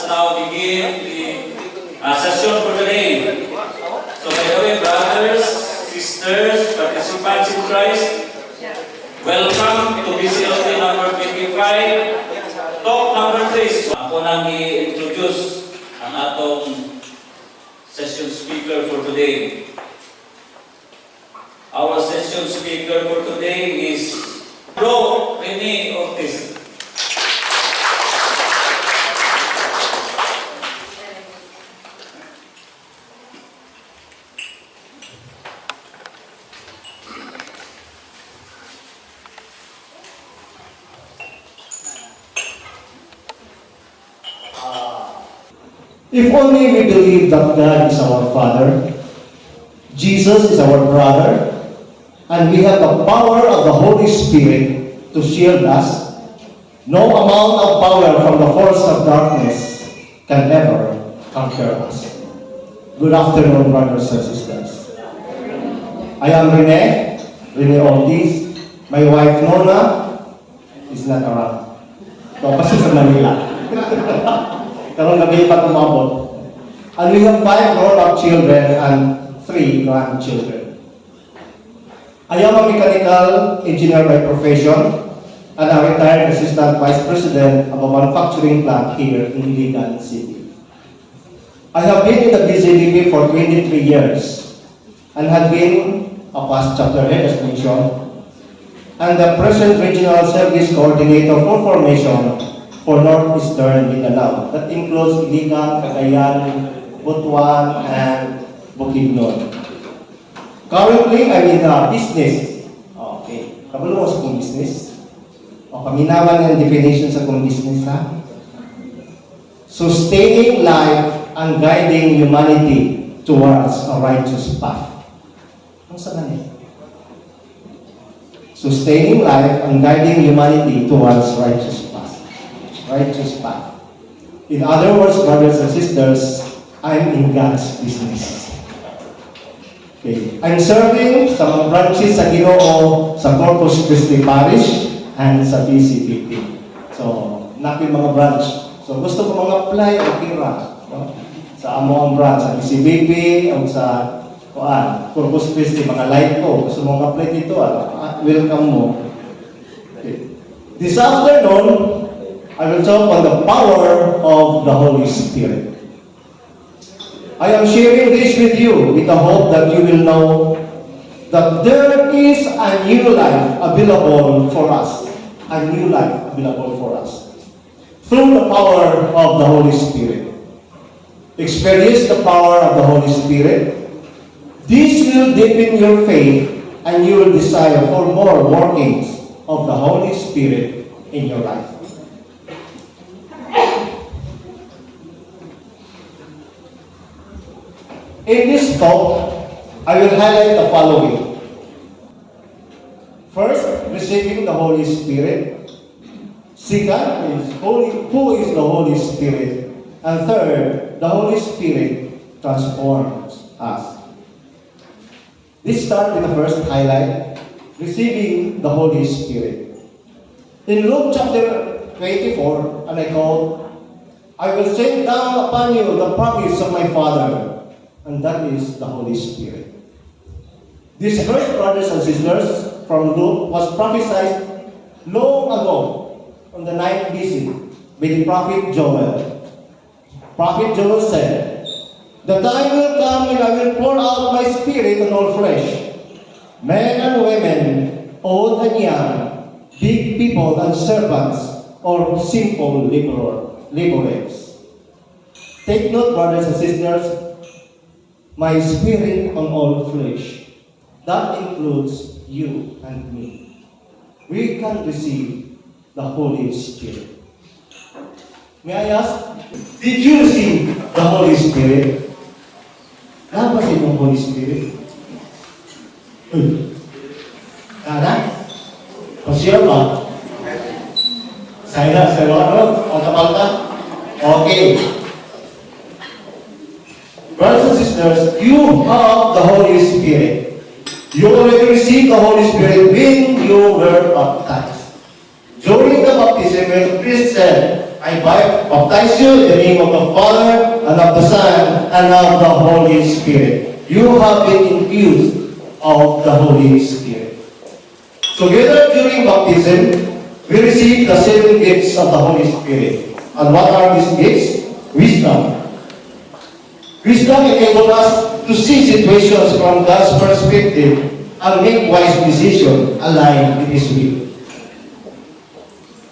us now begin the session for today. So by the way, brothers, sisters, participants in Christ, welcome to BCLT number 25, talk number 3. Ako nang i-introduce ang atong session speaker for today. Our session speaker for today is Bro Rene Ortiz. If only we believe that God is our Father, Jesus is our brother, and we have the power of the Holy Spirit to shield us, no amount of power from the force of darkness can ever conquer us. Good afternoon, brothers and sisters. I am Rene Ortiz. My wife Nona is not around. So, kasi sa Manila. Karong gabi pa tumabot. And we have 5 grown-up children and 3 grandchildren. I am a mechanical engineer by profession and a retired assistant vice president of a manufacturing plant here in Iligan City. I have been in the BCDP for 23 years and have been a past chapter head as mentioned and the present regional service coordinator for formation for Northeastern Mindanao. That includes Iligan, Cagayan, Butuan, and Bukidnon. Currently, I'm in a business. Okay. Kabalo mo sa kong business? O, paminawan ng definition sa kong business, ha? Sustaining life and guiding humanity towards a righteous path. Ano sa ganit? Sustaining life and guiding humanity towards righteous path. Righteous path. In other words, brothers and sisters, I'm in God's business. Okay. I'm serving sa mga branches sa Ginoo sa Corpus Christi Parish and sa BCPP. So, nakin mga branch. So, gusto ko mga apply o kira. No? Sa amo ang branch, sa BCPP o sa Corpus Christi, mga light ko. Gusto mo apply dito, welcome mo. Okay. This afternoon, I will talk on the power of the Holy Spirit. I am sharing this with you with the hope that you will know that there is a new life available for us. A new life available for us. Through the power of the Holy Spirit. Experience the power of the Holy Spirit. This will deepen your faith and you will desire for more workings of the Holy Spirit in your life. In this talk, I will highlight the following. First, receiving the Holy Spirit. Second is who is the Holy Spirit. And third, the Holy Spirit transforms us. Let's start with the first highlight, receiving the Holy Spirit. In Luke chapter 24, and I quote, I will send down upon you the promise of my Father, and that is the Holy Spirit. This verse, brothers and sisters, from Luke was prophesied long ago, on the 9th BC, by the prophet Joel. Prophet Joel said, the time will come when I will pour out my spirit on all flesh, men and women, old and young, big people and servants, or simple laborers. Take note, brothers and sisters, my spirit on all flesh. That includes you and me. We can receive the Holy Spirit. May I ask, did you receive the Holy Spirit? Dapat yung Holy Spirit? Ana? Pasyon ba? Saya ano? O kapal ka? Okay. Brothers and sisters, you have the Holy Spirit. You already received the Holy Spirit when you were baptized. During the baptism, when Christ said, I baptize you in the name of the Father, and of the Son, and of the Holy Spirit. You have been infused of the Holy Spirit. Together during baptism, we receive the 7 gifts of the Holy Spirit. And what are these gifts? Wisdom. Wisdom enables us to see situations from God's perspective and make wise decisions aligned with His will.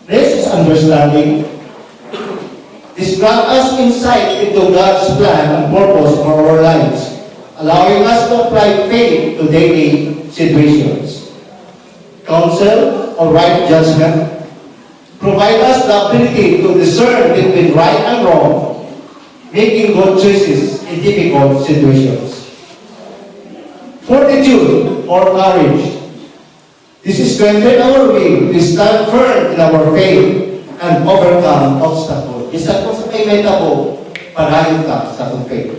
Next is understanding. This grants us insight into God's plan and purpose for our lives, allowing us to apply faith to daily situations. Counsel or right judgment provide us the ability to discern between right and wrong, making good choices in difficult situations. Fortitude or courage. This strengthens our will to stand firm in our faith and overcome obstacles. Isa po sa may meta po, parayon ka sa itong faith.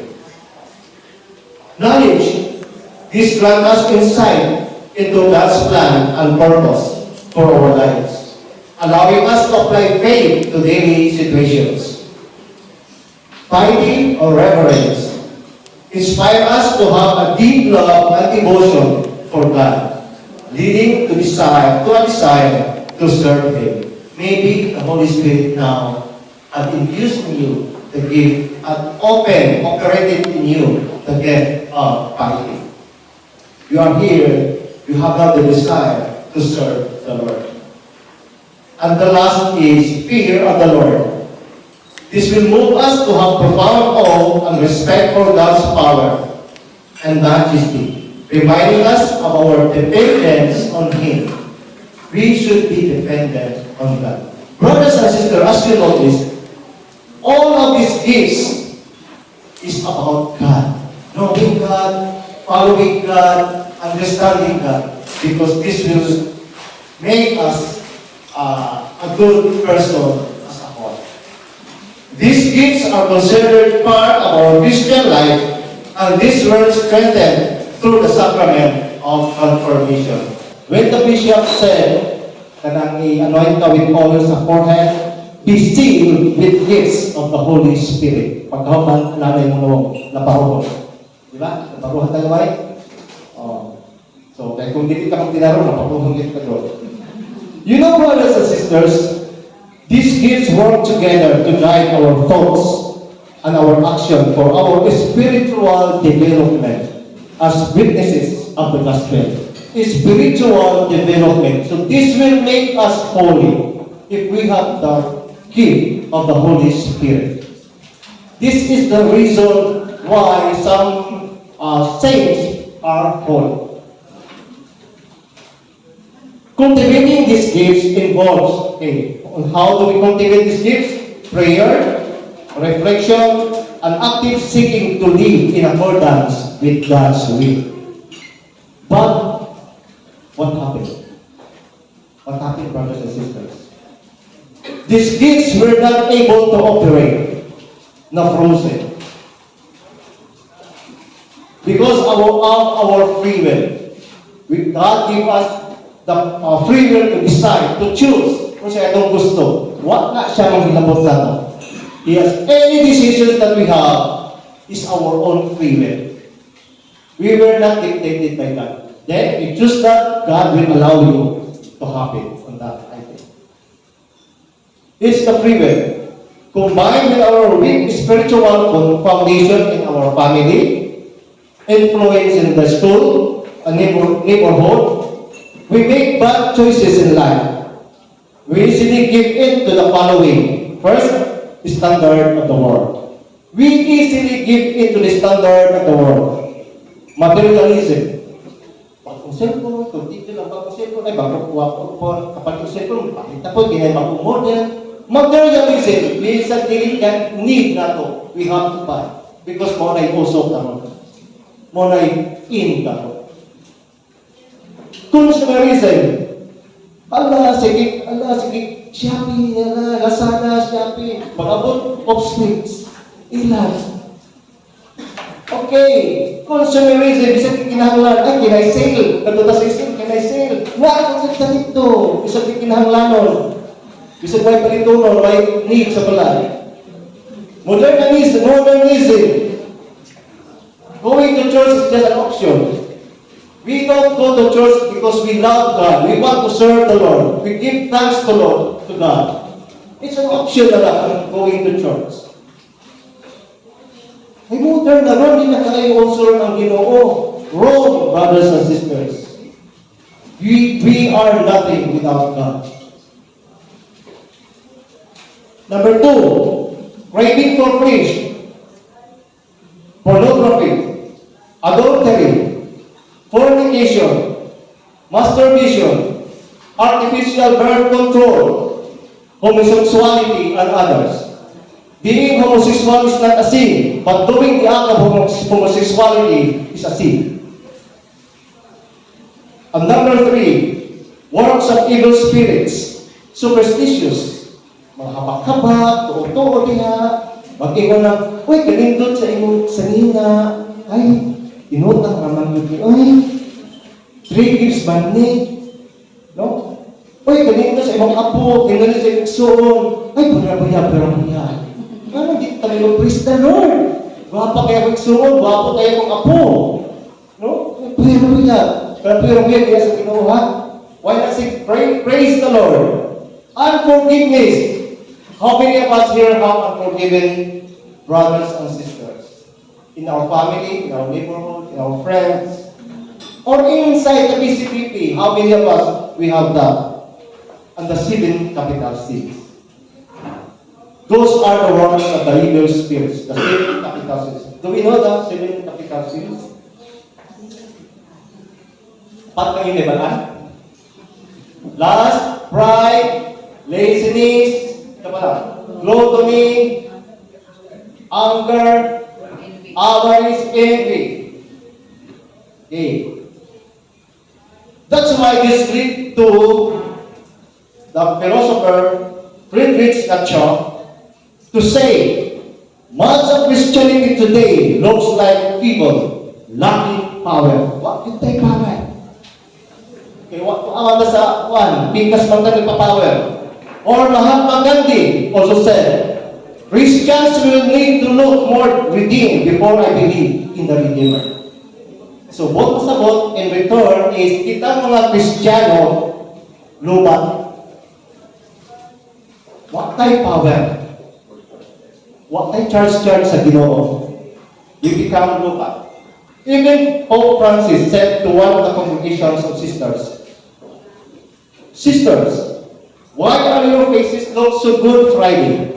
Knowledge. This grants us insight into God's plan and purpose for our lives, allowing us to apply faith to daily situations. Piety or reverence inspire us to have a deep love and devotion for God, leading to a desire to serve Him. Maybe the Holy Spirit now has infused in you the gift and operated in you the gift of piety. You are here, you have now the desire to serve the Lord. And the last is fear of the Lord. This will move us to have profound awe and respect for God's power and majesty, reminding us of our dependence on Him. We should be dependent on God. Brothers and sisters, as you notice, all of these gifts is about God. Knowing God, following God, understanding God, because this will make us a good person as a whole. These gifts are considered part of our Christian life, and this were strengthened through the sacrament of confirmation. When the bishop said, kanang i-anoint ka with oil sa forehead, be sealed with gifts of the Holy Spirit. Pagkahuman, nanay mo nung naparuhon. Di ba? Naparuhon tayo ba? So, kaya kung hindi ka magtinaro, naparuhon ka doon. You know, brothers and sisters, these gifts work together to guide our thoughts and our action for our spiritual development as witnesses of the gospel. Spiritual development. So this will make us holy if we have the gift of the Holy Spirit. This is the reason why some saints are holy. Cultivating these gifts involves, how do we cultivate these gifts? Prayer, reflection, and active seeking to live in accordance with God's will. But what happened? What happened, brothers and sisters? These gifts were not able to operate, not frozen. Because of our free will. God gave us the free will to decide, to choose kung siya itong gusto. What na siya maghilabot sa ito? Yes, any decisions that we have is our own free will. We were not dictated by God. Then, you choose that, God will allow you to happen on that item. It's the free will. Combined with our weak spiritual foundation in our family, influence in the school, and neighborhood, we make bad choices in life. We easily give in to the following. First, the standard of the world. We easily give in to the standard of the world. Materialism. Bagong cellphone, kung dito lang bagong cellphone, ay bagong kuha po, kapag yung cellphone, pakita po, ginay bagong model. Materialism, minsan dili ka need na to. We have to buy. Because mo na usok na mo na in ka mo. Consumerism. Sige, Shopee, Lazada, Shopee. Pag-abot of sweets. Ilan? Okay. Consumerism, isang kinahanglan. Ay, kinay-sale. Nagtutas sa isang kinay-sale. Wala kang sa dito. Isang kinahanglanon. Bisag may palitunon, may need sa balay. Modernism. Going to church is just an option. We don't go to church because we love God. We want to serve the Lord. We give thanks to God. It's an option na lang going to church. Ay modern na ron, hindi na kayo unsur ng Ginoo. Wrong, brothers and sisters. We are nothing without God. Number 2, craving for fish, pornography, adultery, fornication, masturbation, artificial birth control, homosexuality, and others. Being homosexual is not a sin, but doing the act of homosexuality is a sin. And number 3, works of evil spirits, superstitious, mga habak-habak, tuo-tuo diha, mag-ingon na, uy, ganindot sa imong sanina, ay, inutang naman yun, ay, 3 gives man ni, no? Uy, ganindot sa imong apo, ganindot sa imong suon, ay, buya. Ano, di tayo, praise the Lord. Gwapa kayo kong suon, gwapo kayo kong apo. No? Buya. Pero yan, sa Ginoo, ha? Why not say, praise the Lord? Unforgiveness. How many of us here have unforgiven brothers and sisters? In our family, in our neighborhood, in our friends, or inside the PCPP, how many of us we have that? And the 7 capital sins. Those are the works of the evil spirits, the 7 capital sins. Do we know the 7 capital sins? Pagkainibalan, lust, pride, laziness, gluttony, anger, avarice, envy. Okay. That's why this lead to the philosopher Friedrich Nietzsche to say, much of Christianity today looks like people lacking power. What can take power? Okay, what sa one, bigas man tayo nagpa-power. Or Mahatma Gandhi also said, Christians will need to look more redeemed before I believe in the Redeemer. So, both sa both in return is kita mga Kristiyano lubat. What type power? What type charge sa Ginoo? You become lubat. Even Pope Francis said to one of the congregations of sisters, "Sisters, why are your faces look so good Friday?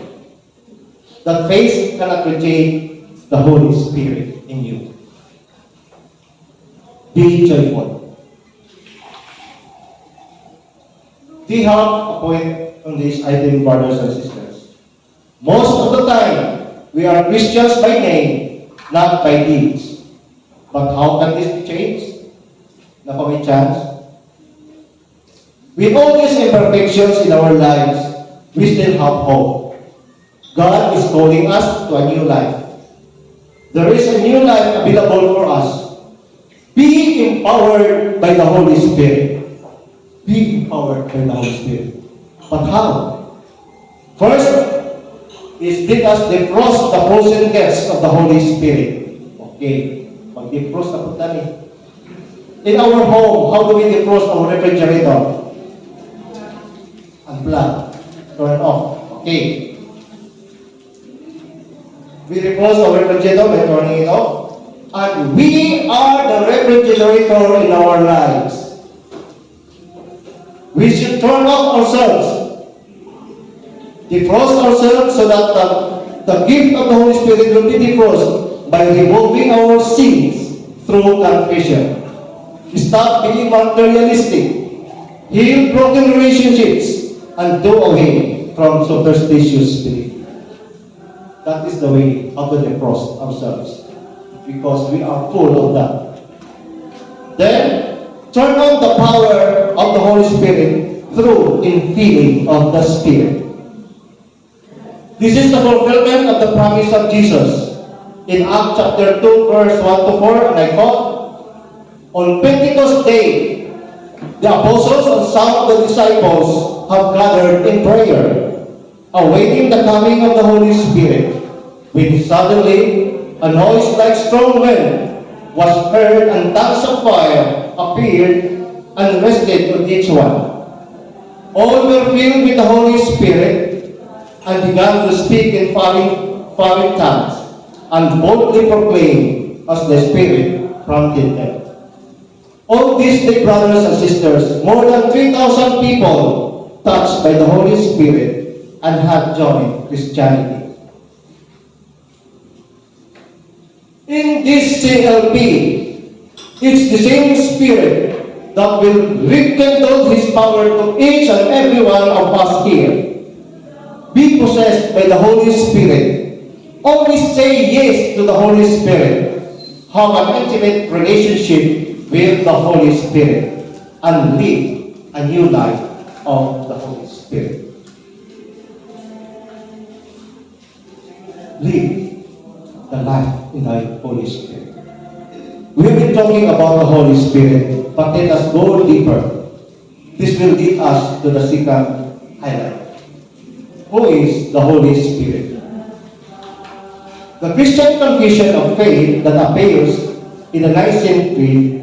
That face cannot retain the Holy Spirit in you. Be joyful." Do you have a point on this item, brothers and sisters? Most of the time, we are Christians by name, not by deeds. But how can this be changed? Na may chance? With all these imperfections in our lives, we still have hope. God is calling us to a new life. There is a new life available for us. Be empowered by the Holy Spirit. Be empowered by the Holy Spirit. But how? First, is let us defrost the frozen gas of the Holy Spirit. Okay. Mag-defrost na punta ni. In our home, how do we defrost our refrigerator? Unplug. Turn off. Okay. We defrost our refrigerator by turning it off. And we are the refrigerator in our lives. We should turn off ourselves. Defrost ourselves so that the gift of the Holy Spirit will be defrost by removing our sins through confession. Stop being materialistic. Heal broken relationships and do away from superstitious belief. That is the way how to defrost ourselves, because we are full of that. Then, turn on the power of the Holy Spirit through infilling of the Spirit. This is the fulfillment of the promise of Jesus. In Acts chapter 2, verse 1 to 4, and I quote, on Pentecost Day, the apostles and some of the disciples have gathered in prayer, awaiting the coming of the Holy Spirit, when suddenly a noise like strong wind was heard, and tongues of fire appeared and rested on each one. All were filled with the Holy Spirit and began to speak in foreign tongues, and boldly proclaim as the Spirit prompted them. All these, dear brothers and sisters, more than 3,000 people touched by the Holy Spirit and had joined Christianity. In this CLP, it's the same Spirit that will rekindle His power to each and every one of us here. Be possessed by the Holy Spirit. Always say yes to the Holy Spirit. Have an intimate relationship with the Holy Spirit and live a new life of the Holy Spirit. Live the life in the Holy Spirit. We have been talking about the Holy Spirit, but let us go deeper. This will lead us to the second highlight. Who is the Holy Spirit? The Christian confession of faith that appears in the Nicene Creed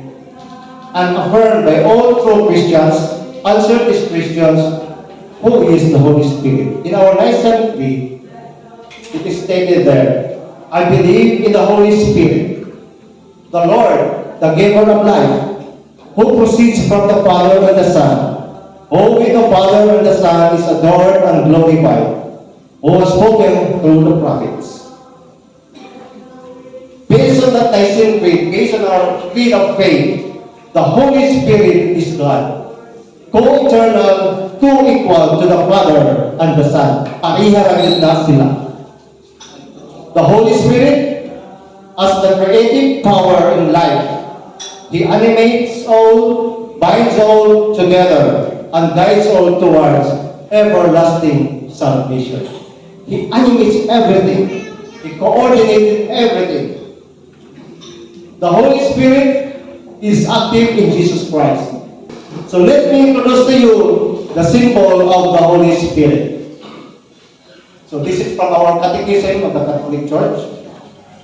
and affirmed by all true Christians answered these questions: who is the Holy Spirit? In our Nicene Creed, it is stated there, I believe in the Holy Spirit, the Lord, the giver of life, who proceeds from the Father and the Son, who with the Father and the Son is adored and glorified, who has spoken through the prophets. Based on that Nicene Creed, based on our creed of faith, the Holy Spirit is God, co-eternal, co-equal to the Father and the Son. Pariharagin na sila. The Holy Spirit, as the creative power in life, He animates all, binds all together, and guides all towards everlasting salvation. He animates everything. He coordinates everything. The Holy Spirit is active in Jesus Christ. So let me introduce to you the symbol of the Holy Spirit. So this is from our Catechism of the Catholic Church.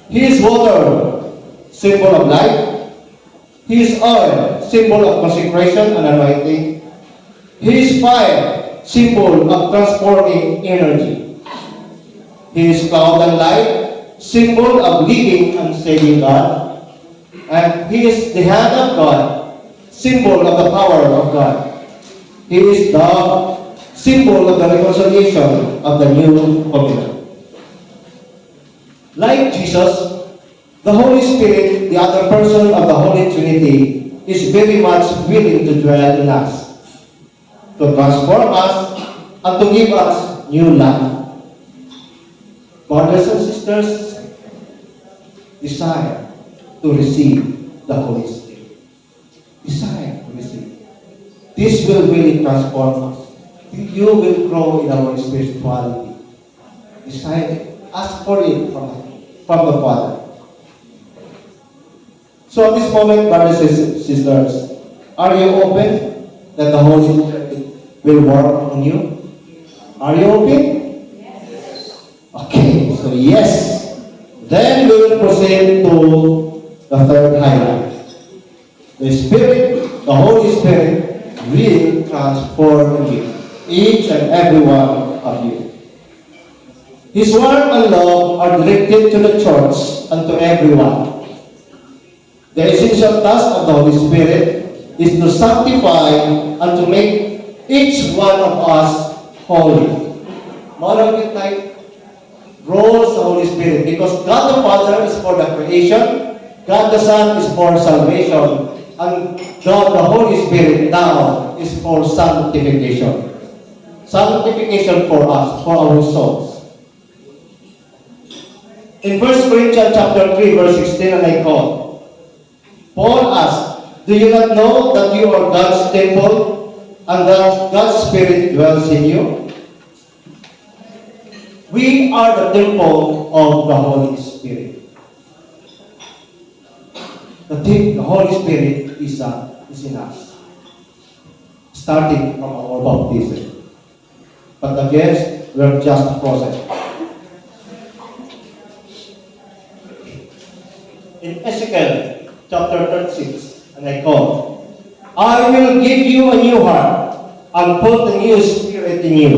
He is water, symbol of life. He is oil, symbol of consecration and anointing. He is fire, symbol of transforming energy. He is cloud and light, symbol of leading and saving God. And He is the hand of God, symbol of the power of God. He is the symbol of the reconciliation of the new covenant. Like Jesus, the Holy Spirit, the other person of the Holy Trinity, is very much willing to dwell in us, to transform us, and to give us new life. Brothers and sisters, desire to receive the Holy Spirit. Desire to receive. This will really transform us. You will grow in our spirituality. Desire, ask for it from the Father. So at this moment, brothers and sisters, are you open that the Holy Spirit will work on you? Are you open? Yes. Okay, so yes. Then we will proceed to the third highlight. The Spirit, the Holy Spirit, will transform you, each and every one of you. His word and love are directed to the church and to everyone. The essential task of the Holy Spirit is to sanctify and to make each one of us holy. Moral like roles the Holy Spirit, because God the Father is for the creation, God the Son is for salvation, and God the Holy Spirit now is for sanctification. Sanctification for us, for our souls. In 1 Corinthians chapter 3, verse 16, and I quote, Paul asked, do you not know that you are God's temple and that God's Spirit dwells in you? We are the temple of the Holy Spirit. The Holy Spirit is in us, starting from our baptism. but the gifts were just frozen. In Ezekiel chapter 36, and I quote, I will give you a new heart and put a new spirit in you.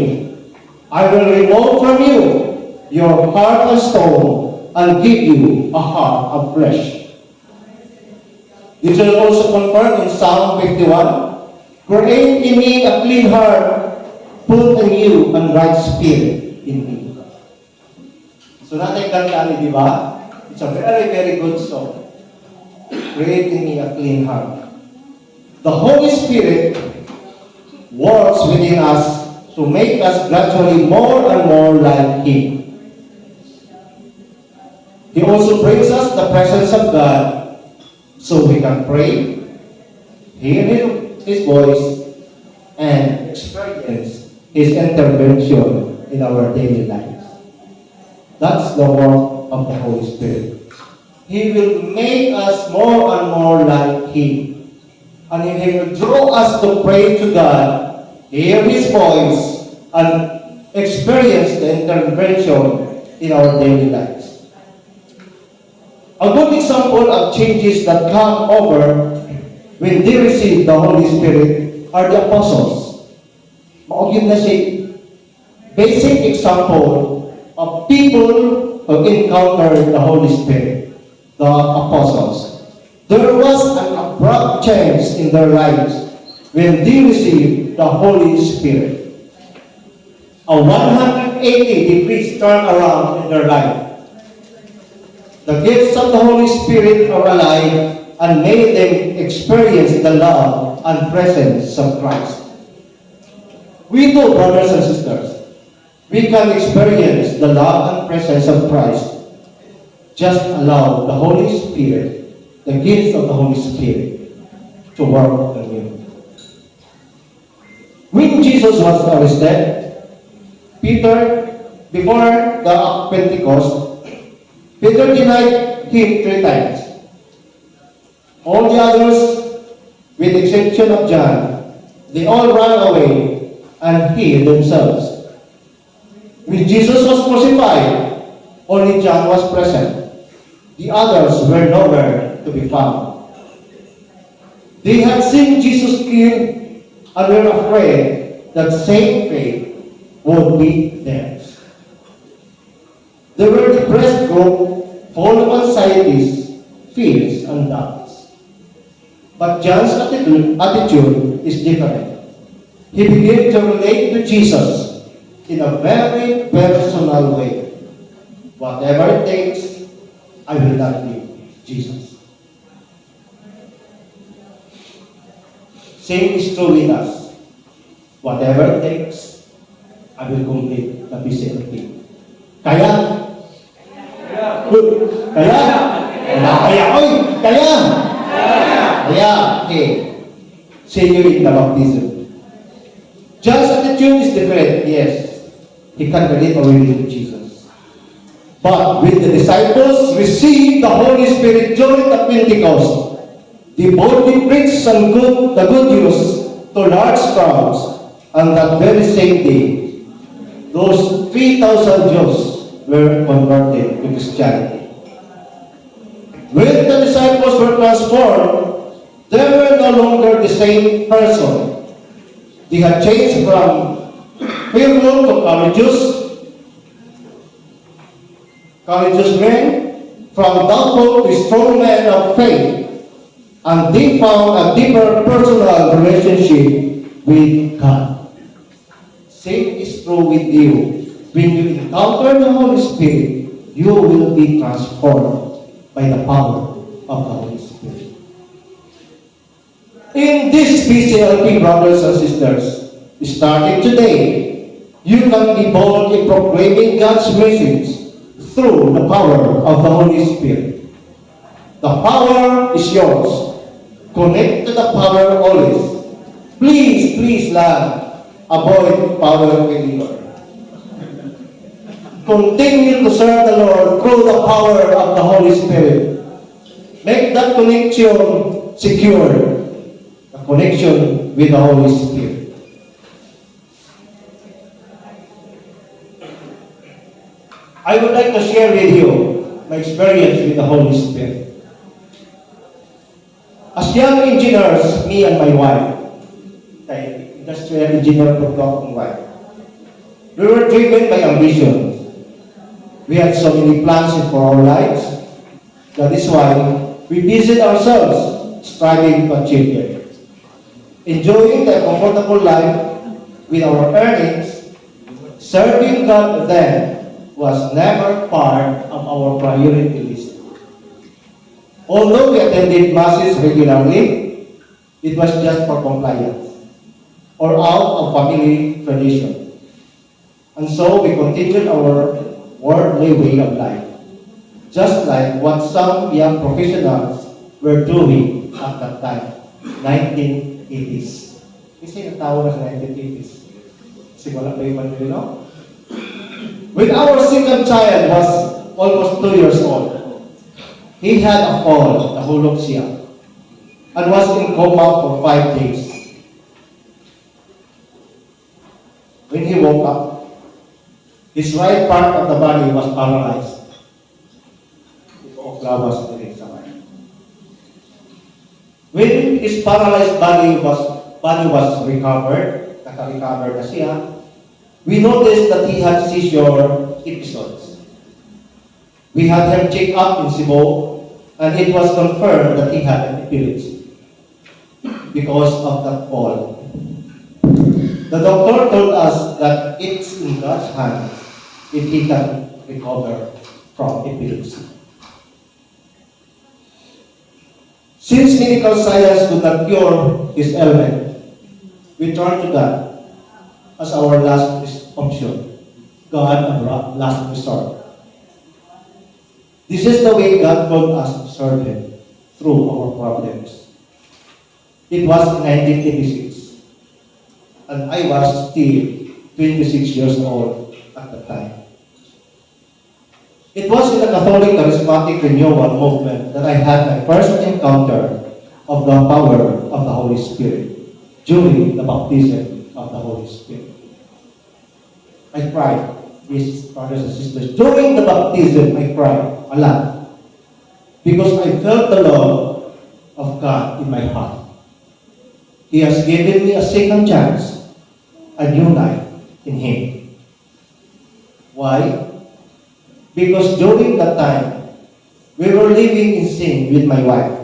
I will remove from you your heart of stone and give you a heart of flesh. This is also confirmed in Psalm 51. Create in me a clean heart, put a new and right spirit in me. So natin kanta ni, di ba? It's a very, very good song. Create in me a clean heart. The Holy Spirit works within us to make us gradually more and more like Him. He also brings us the presence of God so we can pray, hear His voice, and experience His intervention in our daily lives. That's the work of the Holy Spirit. He will make us more and more like Him. And He will draw us to pray to God, hear His voice, and experience the intervention in our daily lives. A good example of changes that come over when they receive the Holy Spirit are the apostles. Maugin na si basic example of people who encountered the Holy Spirit, the apostles. There was an abrupt change in their lives when they received the Holy Spirit. A 180-degree turnaround in their life. The gifts of the Holy Spirit are alive and made them experience the love and presence of Christ. We too, brothers and sisters, we can experience the love and presence of Christ. Just allow the Holy Spirit, the gifts of the Holy Spirit, to work on you. When Jesus was arrested, Peter, before the Pentecost, Peter denied Him 3 times. All the others, with the exception of John, they all ran away and hid themselves. When Jesus was crucified, only John was present. The others were nowhere to be found. They had seen Jesus killed and were afraid that same fate would be theirs. They were a depressed group full of anxieties, fears, and doubts. But John's attitude is different. He began to relate to Jesus in a very personal way. Whatever it takes, I will not leave Jesus. Same is true with us. Whatever it takes, I will complete the PCLP. Kaya? Okay. See you in the baptism. John's attitude is different, yes. He can relate already to Jesus. But when the disciples received the Holy Spirit during the Pentecost, they boldly preached the good news to large crowds, and that very same day, those 3,000 Jews were converted to Christianity. When the disciples were transformed, they were no longer the same person. They had changed from fearful to courageous men, from doubtful to strong men of faith, and they found a deeper personal relationship with God. Same is true with you. When you encounter the Holy Spirit, you will be transformed by the power of the Holy Spirit. In this PCLP, brothers and sisters, starting today, you can be bold in proclaiming God's message through the power of the Holy Spirit. The power is yours. Connect to the power always. Please, love, avoid power failure. Continue to serve the Lord through the power of the Holy Spirit. Make that connection secure. The connection with the Holy Spirit. I would like to share with you my experience with the Holy Spirit. As young engineers, me and my wife, industrial engineer po akong wife, we were driven by ambition. We had so many plans for our lives. That is why we busied ourselves striving to achieve them. Enjoying the comfortable life with our earnings, serving God then was never part of our priority list. Although we attended masses regularly, it was just for compliance or out of family tradition. And so we continued our worldly way of life, just like what some young professionals were doing at that time, 1980s. Kasi natawa na sa 1980s. Kasi wala pa yung no? When our second child was almost 2 years old, he had a fall, nahulog siya, and was in coma for 5 days. When he woke up, his right part of the body was paralyzed. When his paralyzed body was recovered, naka-recover na siya, we noticed that he had seizure episodes. We had him checked up in Cebu, and it was confirmed that he had an epilepsy because of that fall. The doctor told us that it's in God's hands if he can recover from epilepsy. Since medical science could not cure his ailment, we turned to God as our last option, God our last resort. This is the way God called us to serve Him through our problems. It was in 1986, and I was still 26 years old at the time. It was in the Catholic Charismatic Renewal movement that I had my first encounter of the power of the Holy Spirit during the baptism of the Holy Spirit. I cried, these brothers and sisters. During the baptism, I cried a lot because I felt the love of God in my heart. He has given me a second chance, a new life in Him. Why? Because during that time, we were living in sin with my wife.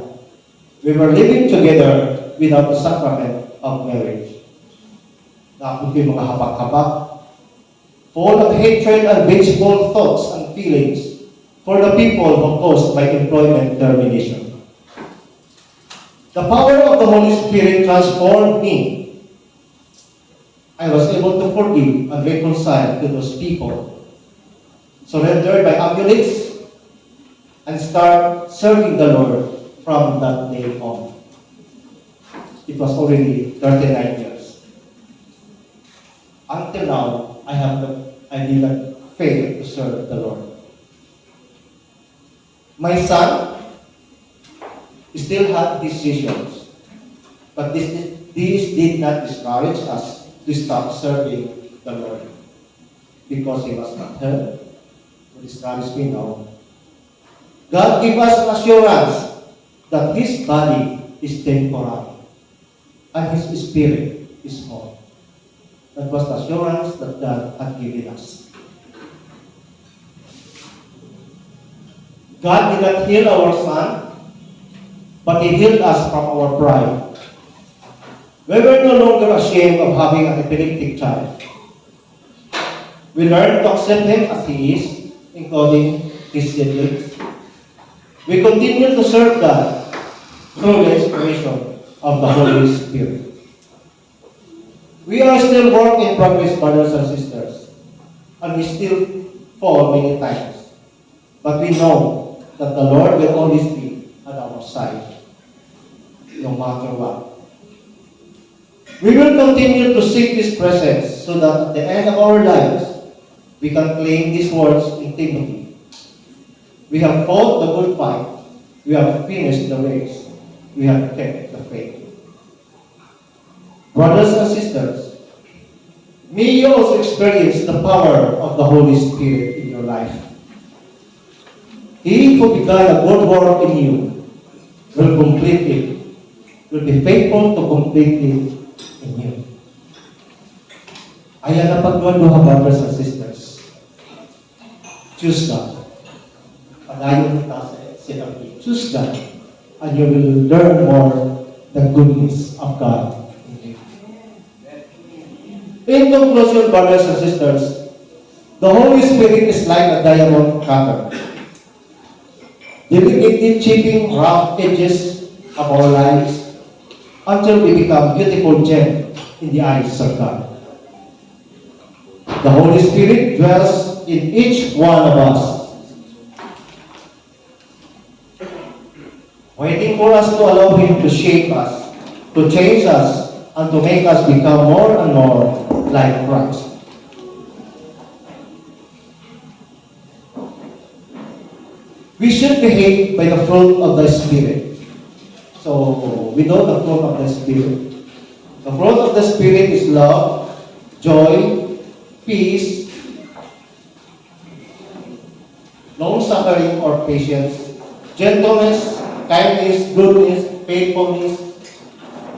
We were living together without the sacrament of marriage. Tapos yung mga habak-habak, full of hatred and vengeful thoughts and feelings for the people who caused my employment termination. The power of the Holy Spirit transformed me. I was able to forgive and reconcile to those people, surrender my amulets, and start serving the Lord from that day on. It was already 39 years. Until now, I did not fail to serve the Lord. My son still had decisions, but this did not discourage us to stop serving the Lord, because He was not hurt. Discourage me now. God gave us an assurance that His body is temporary and His spirit is small. That was the assurance that God had given us. God did not heal our son, but He healed us from our pride. We were no longer ashamed of having an epileptic child. We learned to accept him as he is, including his siblings. We continue to serve God through the inspiration of the Holy Spirit. We are still work in progress, brothers and sisters, and we still fall many times. But we know that the Lord will always be at our side, no matter what. We will continue to seek His presence so that at the end of our lives, we can claim these words in Timothy. We have fought the good fight. We have finished the race. We have kept the faith. Brothers and sisters, may you also experience the power of the Holy Spirit in your life. He who began a good work in you will complete it, will be faithful to complete it in you. Ayan na pagduha, brothers and sisters. Choose God. Padayon kita sa sinabi. Choose God, and you will learn more the goodness of God in you. In conclusion, brothers and sisters, the Holy Spirit is like a diamond cutter, delicately chipping rough edges of our lives until we become beautiful gems in the eyes of God. The Holy Spirit dwells in each one of us, waiting for us to allow Him to shape us, to change us, and to make us become more and more like Christ. We should behave by the fruit of the Spirit. So, we know the fruit of the Spirit. The fruit of the Spirit is love, joy, peace, long-suffering or patience, gentleness, kindness, goodness, faithfulness,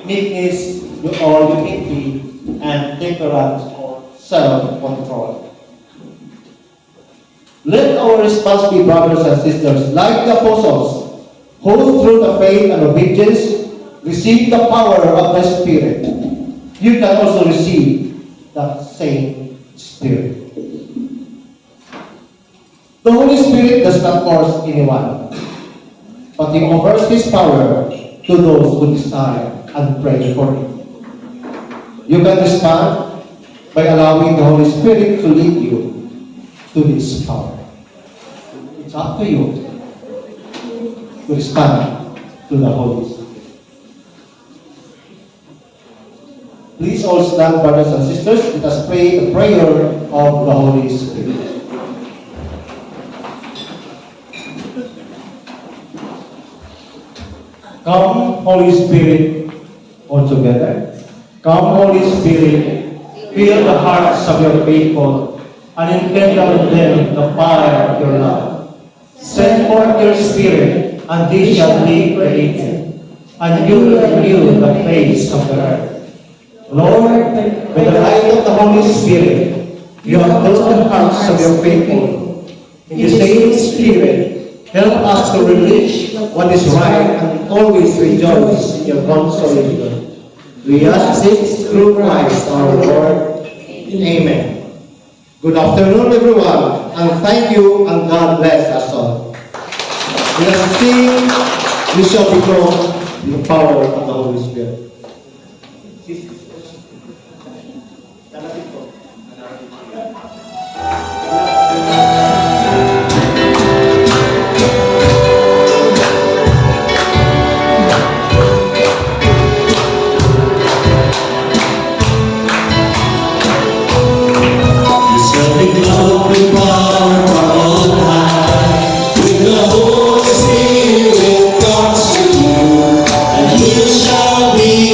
meekness, or humility, and temperance or self-control. Let our response be, brothers and sisters, like the apostles, who through the faith and obedience receive the power of the Spirit. You can also receive that same Spirit. The Holy Spirit does not force anyone, but He offers His power to those who desire and pray for Him. You can respond by allowing the Holy Spirit to lead you to this power. It's up to you to respond to the Holy Spirit. Please all stand, brothers and sisters. Let us pray the prayer of the Holy Spirit. Come, Holy Spirit, all together. Come, Holy Spirit, fill the hearts of your faithful and enkindle in them the fire of your love. Send forth your Spirit, and they shall be created, and you will renew the face of the earth. Lord, by the light of the Holy Spirit, you have filled the hearts of your faithful. In the same Spirit, help us to relish what is right and always rejoice in your consolation. We ask this through Christ our Lord. Amen. Good afternoon, everyone, and thank you, and God bless us all. Let us sing, we shall become the power of the Holy Spirit. Be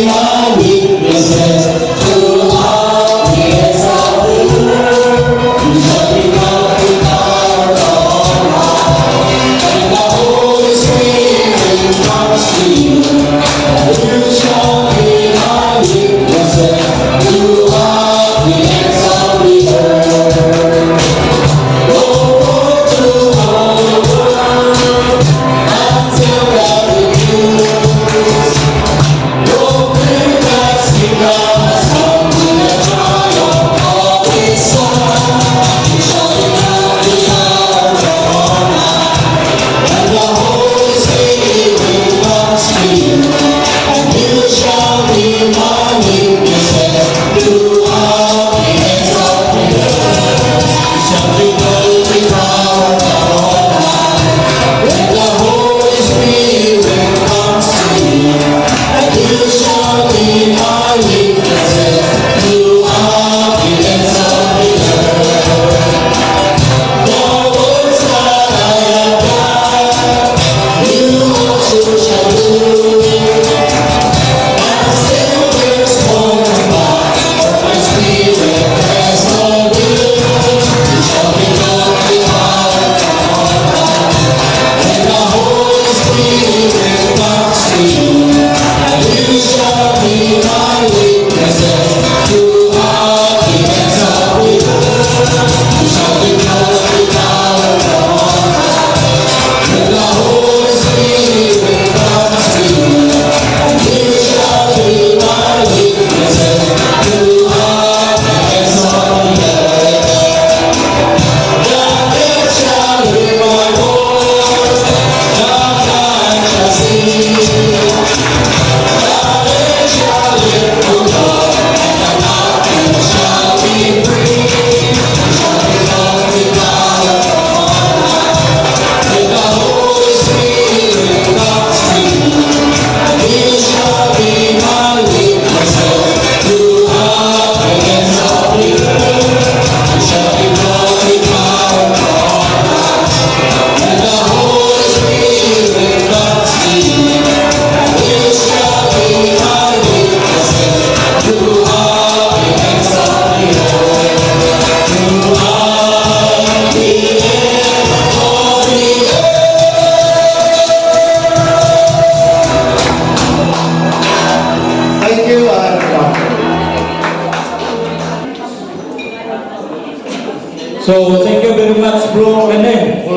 So thank you very much, Bro Rene, for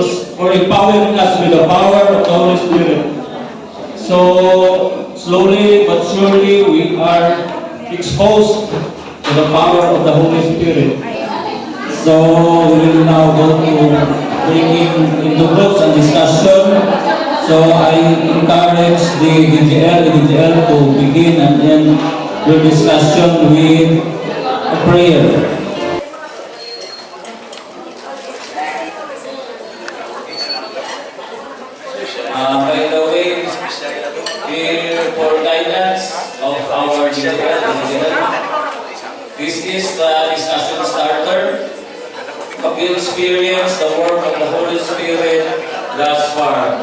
empowering us with the power of the Holy Spirit. So slowly but surely we are exposed to the power of the Holy Spirit. So we will now go to bringing into groups and discussion. So I encourage the DGL to begin and end your discussion with a prayer. By the way, here for guidance of our DGL, this is the discussion starter. Have you experienced the work of the Holy Spirit thus far?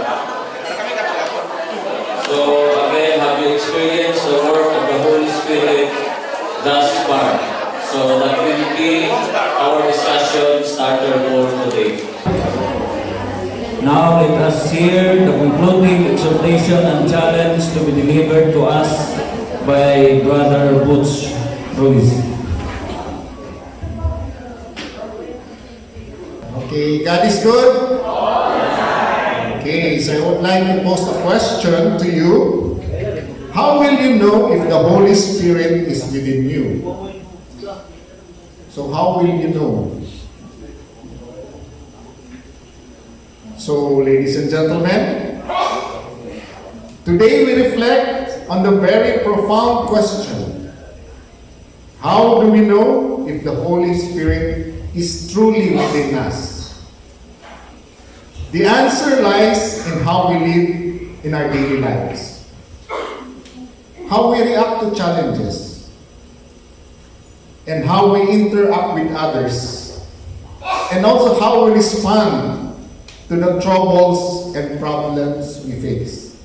So again, have you experienced the work of the Holy Spirit thus far? So that will be our discussion starter for today. Now let us hear the concluding exhortation and challenge to be delivered to us by Brother Butch Ruiz. Okay, God is good? Okay, so I would like to pose a question to you. How will you know if the Holy Spirit is within you? So how will you know? So, ladies and gentlemen, today we reflect on the very profound question. How do we know if the Holy Spirit is truly within us? The answer lies in how we live in our daily lives, how we react to challenges, and how we interact with others, and also how we respond to the troubles and problems we face.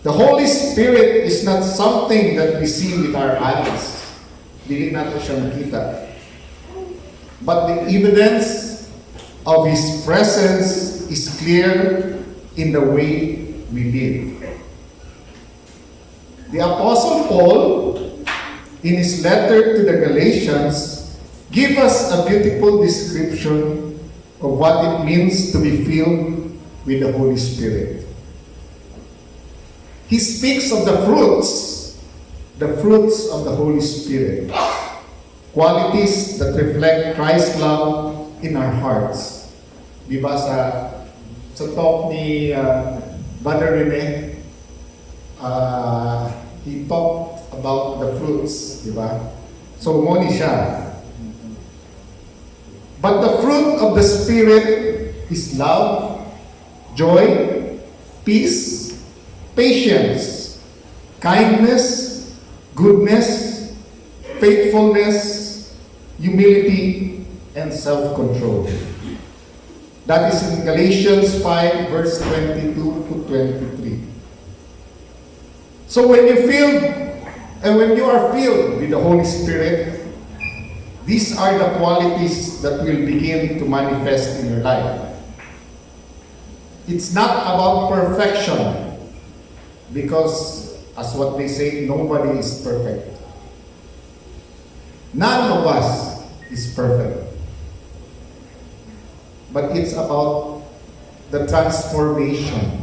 The Holy Spirit is not something that we see with our eyes. Dili natin siya makita. But the evidence of His presence is clear in the way we live. The Apostle Paul, in his letter to the Galatians, gives us a beautiful description of what it means to be filled with the Holy Spirit. He speaks of the fruits of the Holy Spirit, qualities that reflect Christ's love in our hearts. Diba sa talk ni Brother Rene, he talked about the fruits, diba? So, moni siya. But the fruit of the Spirit is love, joy, peace, patience, kindness, goodness, faithfulness, humility, and self-control. That is in Galatians 5, verse 22 to 23. So when you are filled with the Holy Spirit, these are the qualities that will begin to manifest in your life. It's not about perfection, because as what they say, nobody is perfect. None of us is perfect. But it's about the transformation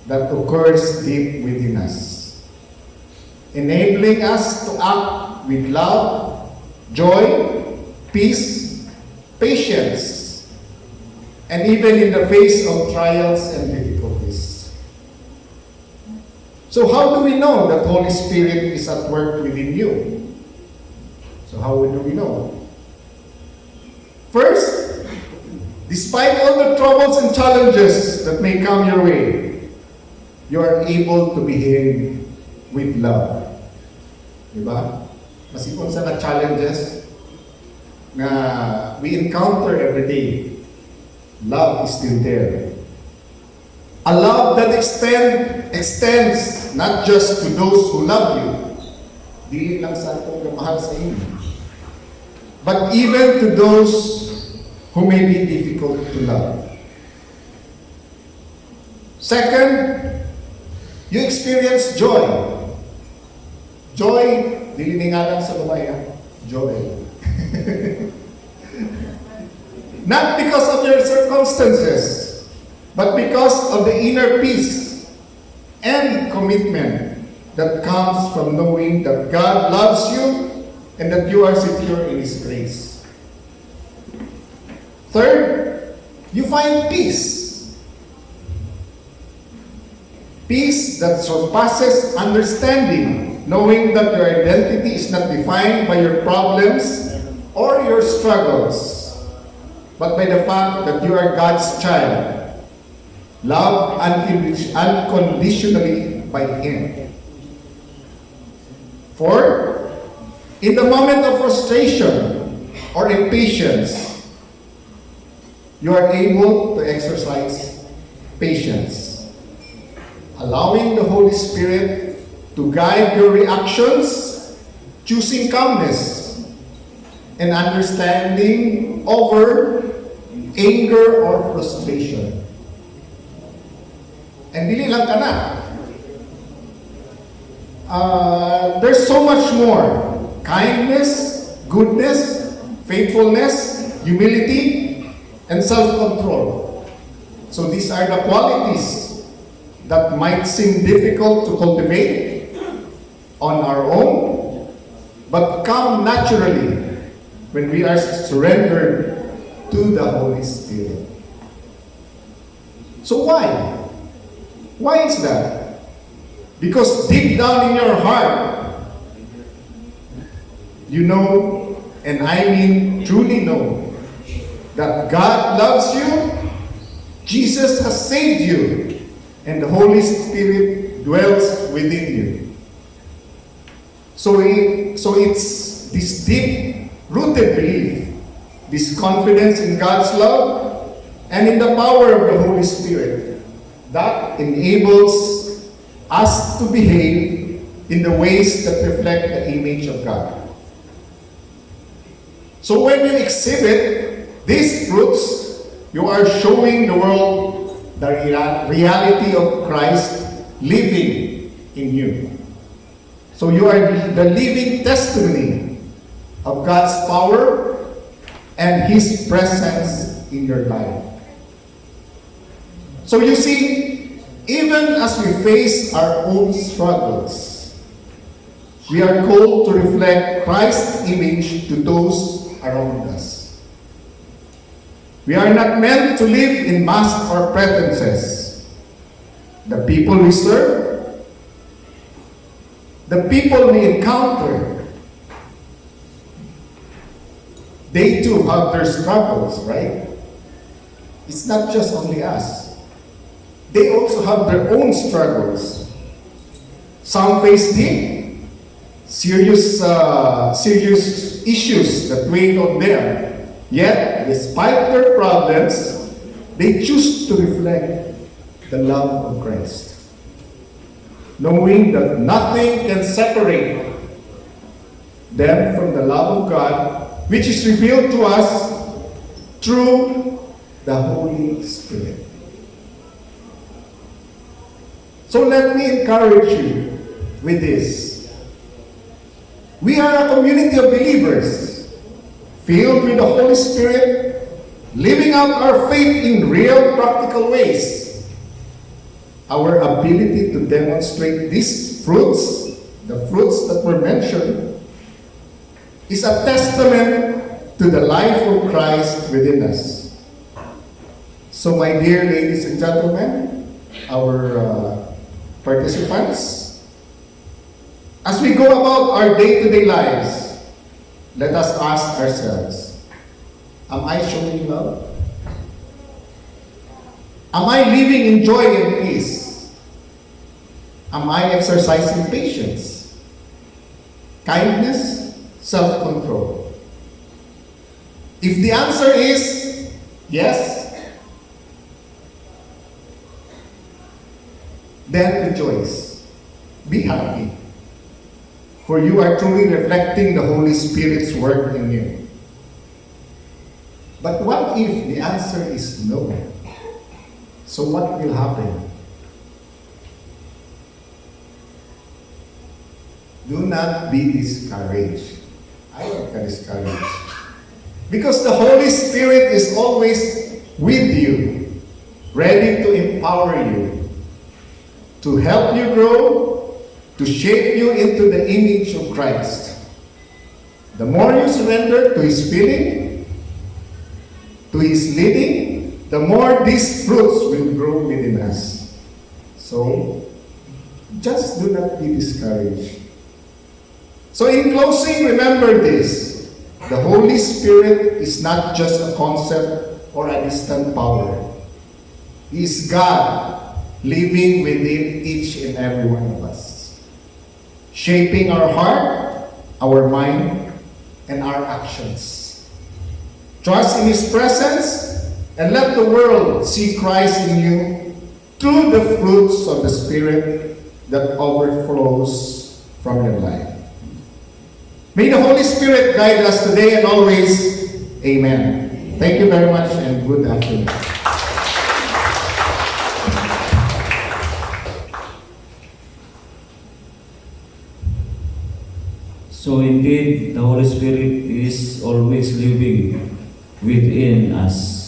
that occurs deep within us, enabling us to act with love, joy, peace, patience, and even in the face of trials and difficulties. So how do we know that Holy Spirit is at work within you? So how do we know? First, despite all the troubles and challenges that may come your way, you are able to behave with love. Diba? Masikon sa challenges na we encounter every day, love is still there. A love that extends not just to those who love you, dili lang sa atong gamahal sa inyo, but even to those who may be difficult to love. Second, you experience joy. Joy, dili ni nga lang sa babae, joy. Not because of your circumstances, but because of the inner peace and commitment that comes from knowing that God loves you and that you are secure in His grace. Third, you find peace. Peace that surpasses understanding, knowing that your identity is not defined by your problems or your struggles, but by the fact that you are God's child, loved unconditionally by Him. Fourth, in the moment of frustration or impatience, you are able to exercise patience, allowing the Holy Spirit to guide your reactions, choosing calmness and understanding over anger or frustration. And dili lang ka na. There's so much more. Kindness, goodness, faithfulness, humility, and self-control. So these are the qualities that might seem difficult to cultivate on our own, but come naturally when we are surrendered to the Holy Spirit. So why? Why is that? Because deep down in your heart, you know, and I mean truly know, that God loves you, Jesus has saved you, and the Holy Spirit dwells within you. So it's this deep-rooted belief, this confidence in God's love, and in the power of the Holy Spirit that enables us to behave in the ways that reflect the image of God. So when you exhibit these fruits, you are showing the world the reality of Christ living in you. So you are the living testimony of God's power and His presence in your life. So you see, even as we face our own struggles, we are called to reflect Christ's image to those around us. We are not meant to live in masks or pretenses. The people we serve, the people we encounter, they too have their struggles, right? It's not just only us. They also have their own struggles. Some face deep, serious issues that weigh on them. Yet, despite their problems, they choose to reflect the love of Christ, knowing that nothing can separate them from the love of God, which is revealed to us through the Holy Spirit. So let me encourage you with this. We are a community of believers, filled with the Holy Spirit, living out our faith in real practical ways. Our ability to demonstrate these fruits, the fruits that were mentioned, is a testament to the life of Christ within us. So my dear ladies and gentlemen, our participants, as we go about our day-to-day lives, let us ask ourselves, am I showing love? Am I living in joy and peace? Am I exercising patience, kindness, self-control? If the answer is yes, then rejoice. Be happy. For you are truly reflecting the Holy Spirit's work in you. But what if the answer is no? So what will happen? Do not be discouraged. Ayaw ka discouraged. Because the Holy Spirit is always with you, ready to empower you, to help you grow, to shape you into the image of Christ. The more you surrender to His feeling, to His leading, the more these fruits will grow within us. So, just do not be discouraged. So in closing, remember this. The Holy Spirit is not just a concept or a distant power. He is God living within each and every one of us, shaping our heart, our mind, and our actions. Trust in His presence and let the world see Christ in you through the fruits of the Spirit that overflows from your life. May the Holy Spirit guide us today and always. Amen. Thank you very much and good afternoon. So indeed, the Holy Spirit is always living within us.